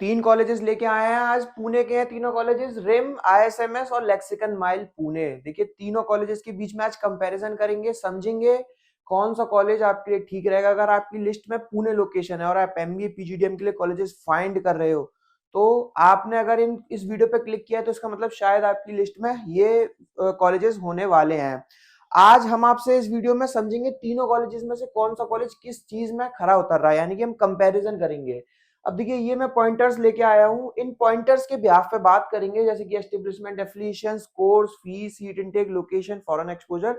तीन कॉलेजेस लेके आए हैं आज। पुणे के हैं तीनों कॉलेजेस, रिम, आईएसएमएस और लेक्सिकन माइल पुणे। देखिए तीनों कॉलेजेस के बीच में आज कंपैरिजन करेंगे, समझेंगे कौन सा कॉलेज आपके लिए ठीक रहेगा। अगर आपकी लिस्ट में पुणे लोकेशन है और आप एमबीए पीजीडीएम के लिए कॉलेजेस फाइंड कर रहे हो, तो आपने अगर इन इस वीडियो पे क्लिक किया है तो इसका मतलब शायद आपकी लिस्ट में ये कॉलेजेस होने वाले हैं। आज हम आपसे इस वीडियो में समझेंगे तीनों कॉलेजेस में से कौन सा कॉलेज किस चीज में खरा उतर रहा है, यानी कि हम कंपैरिजन करेंगे। अब देखिए ये मैं पॉइंटर्स लेके आया हूँ, इन पॉइंटर्स के बिहाफ पे बात करेंगे, जैसे कि establishment, affiliations, course, fees, seat intake, location, foreign exposure,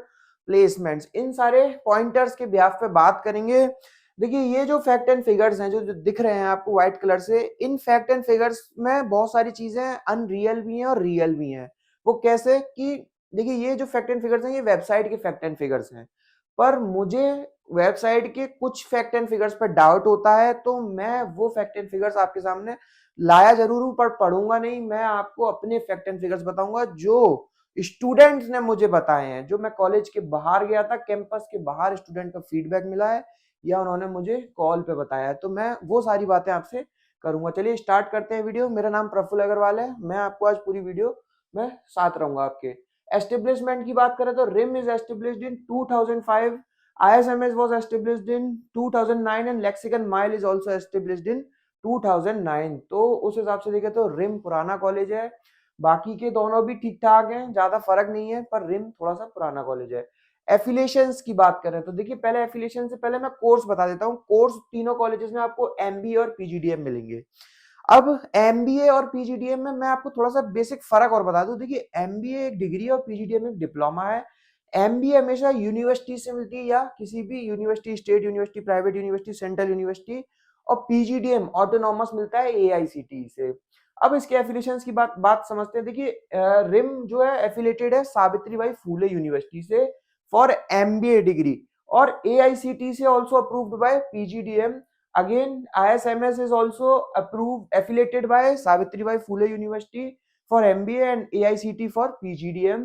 placements, इन सारे पॉइंटर्स के बिहाफ पे बात करेंगे। देखिए ये जो फैक्ट एंड फिगर्स हैं जो दिख रहे हैं आपको व्हाइट कलर से, इन फैक्ट एंड फिगर्स में बहुत सारी चीजें अनरियल भी हैं और रियल भी हैं। वो कैसे कि देखिए ये जो फैक्ट एंड फिगर्स हैं ये वेबसाइट के फैक्ट एंड फिगर्स हैं, पर मुझे वेबसाइट के कुछ फैक्ट एंड फिगर्स पर डाउट होता है, तो मैं वो फैक्ट एंड फिगर्स आपके सामने लाया जरूर हूं पर पढ़ूंगा नहीं। मैं आपको अपने फैक्ट एंड फिगर्स बताऊंगा जो स्टूडेंट्स ने मुझे बताए हैं, जो मैं कॉलेज के बाहर गया था, कैंपस के बाहर स्टूडेंट का फीडबैक मिला है या उन्होंने मुझे कॉल पे बताया है, तो मैं वो सारी बातें आपसे करूंगा। चलिए स्टार्ट करते हैं वीडियो। मेरा नाम प्रफुल्ल अग्रवाल है, मैं आपको आज पूरी वीडियो में साथ रहूंगा आपके। एस्टेब्लिशमेंट की बात करें तो RIM is established in 2005, ISMS was established in 2009 and Lexicon Mile is also established in 2009। तो उस हिसाब से देखें तो रिम पुराना कॉलेज है, बाकी के दोनों भी ठीक ठाक हैं, ज्यादा फर्क नहीं है, पर रिम थोड़ा सा पुराना कॉलेज है। एफिलिएशंस की बात करें तो देखिए पहले एफिलिएशन से पहले मैं कोर्स बता देता हूँ। कोर्स तीनों कॉलेजेस में आपको एमबीए और पीजीडीएम मिलेंगे। अब एमबीए और पीजीडीएम में मैं आपको थोड़ा सा बेसिक फर्क और बता दूं। देखिए एमबीए एक डिग्री है और पीजीडीएम एक डिप्लोमा है। एमबीए हमेशा यूनिवर्सिटी से मिलती है, या किसी भी university, state university, private university, central university, और पीजीडीएम ऑटोनॉमस मिलता है एआईसीटी से। अब इसके एफिलिएशंस की बात समझते हैं। देखिए रिम जो है एफिलेटेड है सावित्रीबाई फूले यूनिवर्सिटी से फॉर एमबीए डिग्री, और एआईसीटी से also approved by PGDM. Again, ISMS is also approved, affiliated by Savitribai Phule University for MBA and AICT for PGDM,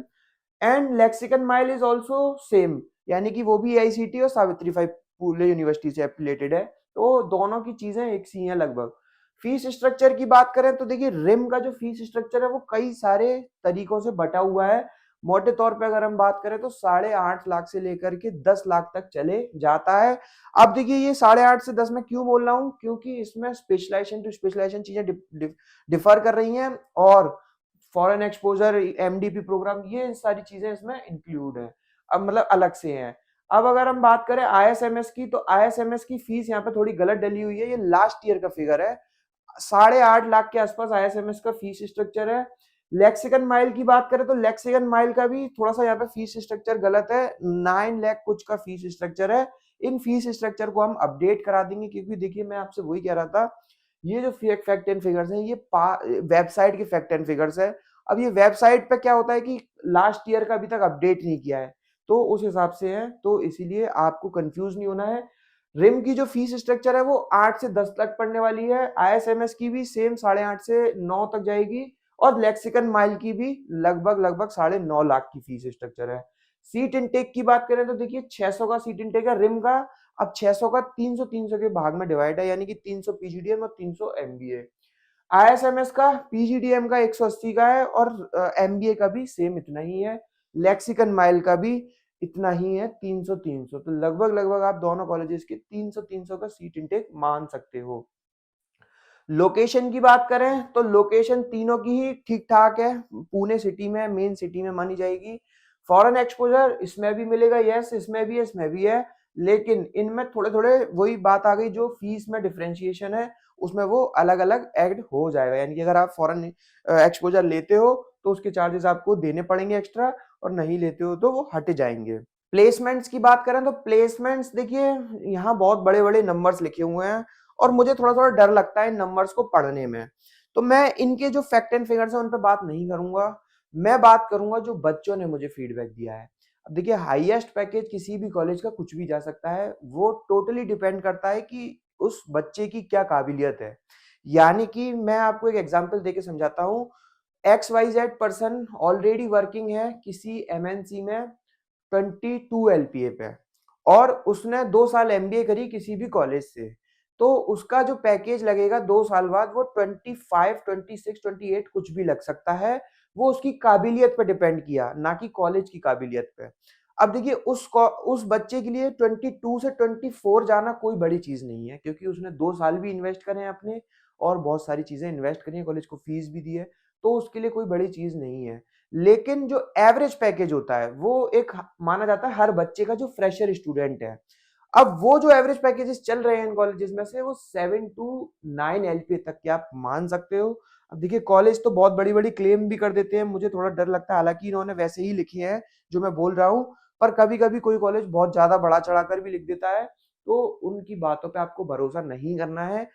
and Lexicon Mile is also same, यानी कि वो भी AICT और Savitribai Phule university से affiliated है। तो दोनों की चीजें एक सी हैं लगभग। फीस स्ट्रक्चर की बात करें तो देखिए रिम का जो फीस स्ट्रक्चर है वो कई सारे तरीकों से बटा हुआ है। मोटे तौर पे अगर हम बात करें तो 8.5 लाख से लेकर के 10 लाख तक चले जाता है। अब देखिए ये 8.5 से 10 में क्यों बोल रहा हूँ, क्योंकि इसमें स्पेशलाइजेशन टू स्पेशलाइजेशन चीजें डिफर कर रही हैं, और फॉरेन एक्सपोजर, एमडीपी प्रोग्राम, ये सारी चीजें इसमें इंक्लूड है, अब मतलब अलग से हैं। अब अगर हम बात करें आईएसएमएस की, तो आईएसएमएस की फीस यहाँ पे थोड़ी गलत डली हुई है, ये लास्ट ईयर का फिगर है। 8.5 लाख के आसपास आईएसएमएस का फीस स्ट्रक्चर है। लेक्सिकन माइल की बात करें तो लेक्सिकन माइल का भी थोड़ा सा यहाँ पे फीस स्ट्रक्चर गलत है, 9 लाख कुछ का फीस स्ट्रक्चर है। इन फीस स्ट्रक्चर को हम अपडेट करा देंगे, क्योंकि देखिए मैं आपसे वही कह रहा था, ये जो फैक्ट एंड फिगर्स हैं ये वेबसाइट के फैक्ट एंड फिगर्स है। अब ये वेबसाइट पे क्या होता है कि लास्ट ईयर का अभी तक अपडेट नहीं किया है, तो उस हिसाब से है, तो इसीलिए आपको कंफ्यूज नहीं होना है। रिम की जो फीस स्ट्रक्चर है वो 8 से 10 तक पड़ने वाली है। आईएसएमएस की भी सेम 8.5 से 9 तक जाएगी, और लेक्सिकन माइल की भी लगभग लगभग 9.5 लाख की फीस स्ट्रक्चर है। सीट इनटेक की बात करें तो देखिए 600 का सीट इनटेक है रिम का। अब 600 का 300 के भाग में डिवाइड है, यानी कि 300 पीजीडीएम और 300 एमबीए। आईएसएमएस का पीजीडीएम का 180 का है, और एमबीए का भी सेम इतना ही है। लेक्सिकन माइल का भी इतना ही है, 300 तो लगभग लगभग आप दोनों कॉलेजेस के 300 का सीट इनटेक मान सकते हो। लोकेशन की बात करें तो लोकेशन तीनों की ही ठीक ठाक है, पुणे सिटी में, मेन सिटी में मानी जाएगी। फॉरेन एक्सपोजर इसमें भी मिलेगा, यस इसमें भी है, इसमें भी है, लेकिन इनमें थोड़े थोड़े वही बात आ गई, जो फीस में डिफरेंशिएशन है उसमें वो अलग अलग ऐड हो जाएगा। यानी कि अगर आप फॉरेन एक्सपोजर लेते हो तो उसके चार्जेस आपको देने पड़ेंगे एक्स्ट्रा, और नहीं लेते हो तो वो हट जाएंगे। प्लेसमेंट्स की बात करें तो प्लेसमेंट्स देखिए यहाँ बहुत बड़े बड़े नंबर्स लिखे हुए हैं, और मुझे थोड़ा थोड़ा डर लगता है इन नंबर्स को पढ़ने में, तो मैं इनके जो फैक्ट एंड फिगर्स हैं उन पर बात नहीं करूंगा। मैं बात करूंगा जो बच्चों ने मुझे फीडबैक दिया है। अब देखिए हाईएस्ट पैकेज किसी भी कॉलेज का कुछ भी जा सकता है, वो टोटली डिपेंड करता है कि उस बच्चे की क्या काबिलियत है। यानी कि मैं आपको एक एग्जांपल देके समझाता हूँ। XYZ पर्सन ऑलरेडी वर्किंग है किसी एमएनसी में 22 LPA पे, और उसने 2 साल एमबीए करी किसी भी कॉलेज से, तो उसका जो पैकेज लगेगा 2 साल बाद वो 25, 26, 28 कुछ भी लग सकता है। वो उसकी काबिलियत पे डिपेंड किया, ना कि कॉलेज की काबिलियत पे। अब देखिए उस बच्चे के लिए 22 से 24 जाना कोई बड़ी चीज़ नहीं है, क्योंकि उसने 2 साल भी इन्वेस्ट करे हैं अपने और बहुत सारी चीज़ें इन्वेस्ट करी हैं, कॉलेज को फीस भी दी है, तो उसके लिए कोई बड़ी चीज़ नहीं है। लेकिन जो एवरेज पैकेज होता है, वो एक माना जाता है हर बच्चे का जो फ्रेशर स्टूडेंट है। अब वो जो एवरेज पैकेजेस चल रहे हैं इन कॉलेजेस में से वो 7 टू 9 एलपीए तक के आप मान सकते हो। अब देखिए कॉलेज तो बहुत बड़ी-बड़ी क्लेम भी कर देते हैं, मुझे थोड़ा डर लगता है, हालाँकि इन्होंने वैसे ही लिखे हैं जो मैं बोल रहा हूँ, पर कभी-कभी कोई कॉलेज बहुत ज़्यादा बढ़ा-चढ़ा कर भी लिख देता है, तो उनकी बातों पे आपको भरोसा नहीं करना है।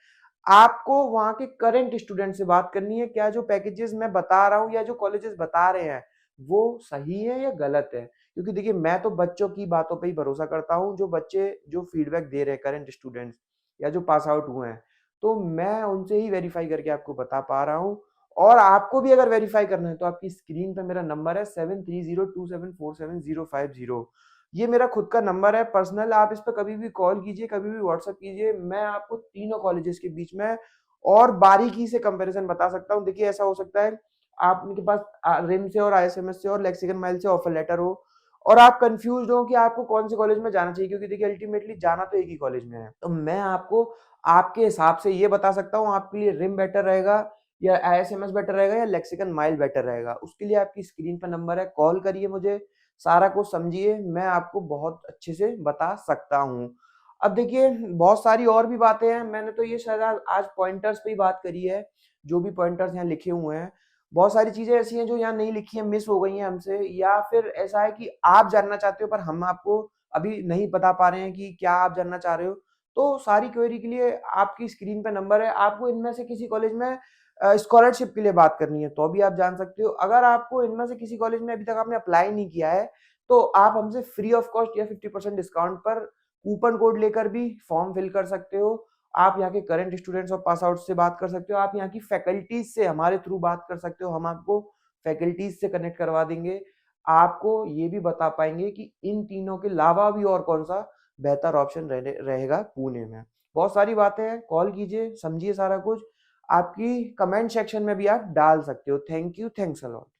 आपको वहाँ के करंट स्टूडेंट से बात करनी है, क्या जो पैकेजेस मैं बता रहा हूँ या जो कॉलेजेस बता रहे हैं, वो सही है या गलत है? क्योंकि देखिए मैं तो बच्चों की बातों पे ही भरोसा करता हूँ, जो बच्चे जो फीडबैक दे रहे हैं करंट स्टूडेंट्स या जो पास आउट हुए हैं, तो मैं उनसे ही वेरीफाई करके आपको बता पा रहा हूँ। और आपको भी अगर वेरीफाई करना है तो आपकी स्क्रीन पे मेरा नंबर है 7302747050। ये मेरा खुद का नंबर है पर्सनल, आप इस पे कभी भी कॉल कीजिए, कभी भी व्हाट्सएप कीजिए, मैं आपको तीनों कॉलेजेस के बीच में और बारीकी से कंपैरिजन बता सकता हूँ। देखिए ऐसा हो सकता है आपके पास रिम से और आईएसएमएस से और लेक्सिकन माइल से ऑफर लेटर हो और आप कंफ्यूज हो कि आपको कौन से कॉलेज में जाना चाहिए, क्योंकि देखिए अल्टीमेटली जाना तो एक ही कॉलेज में है। तो मैं आपको आपके हिसाब से ये बता सकता हूँ आपके लिए रिम बेटर रहेगा या आईएसएमएस बेटर रहेगा या लेक्सिकन माइल बेटर रहेगा। उसके लिए आपकी स्क्रीन पर नंबर है, कॉल करिए मुझे, सारा कुछ समझिए, मैं आपको बहुत अच्छे से बता सकता हूँ। अब देखिए बहुत सारी और भी बातें हैं, मैंने तो ये शायद आज पॉइंटर्स पे ही बात करी है, जो भी पॉइंटर्स यहाँ लिखे हुए हैं। बहुत सारी चीज़ें ऐसी हैं जो यहाँ नहीं लिखी हैं, मिस हो गई हैं हमसे, या फिर ऐसा है कि आप जानना चाहते हो पर हम आपको अभी नहीं बता पा रहे हैं कि क्या आप जानना चाह रहे हो। तो सारी क्वेरी के लिए आपकी स्क्रीन पे नंबर है, आपको इनमें से किसी कॉलेज में स्कॉलरशिप के लिए बात करनी है तो भी आप जान सकते हो। अगर आपको इनमें से किसी कॉलेज में अभी तक आपने अप्लाई नहीं किया है, तो आप हमसे फ्री ऑफ कॉस्ट या 50% डिस्काउंट पर कूपन कोड लेकर भी फॉर्म फिल कर सकते हो। आप यहाँ के करंट स्टूडेंट्स और पास आउट से बात कर सकते हो, आप यहाँ की फैकल्टीज से हमारे थ्रू बात कर सकते हो, हम आपको फैकल्टीज से कनेक्ट करवा देंगे। आपको ये भी बता पाएंगे कि इन तीनों के अलावा भी और कौन सा बेहतर ऑप्शन रहेगा पुणे में। बहुत सारी बातें हैं, कॉल कीजिए, समझिए सारा कुछ। आपकी कमेंट सेक्शन में भी आप डाल सकते हो। Thank you, thanks a lot.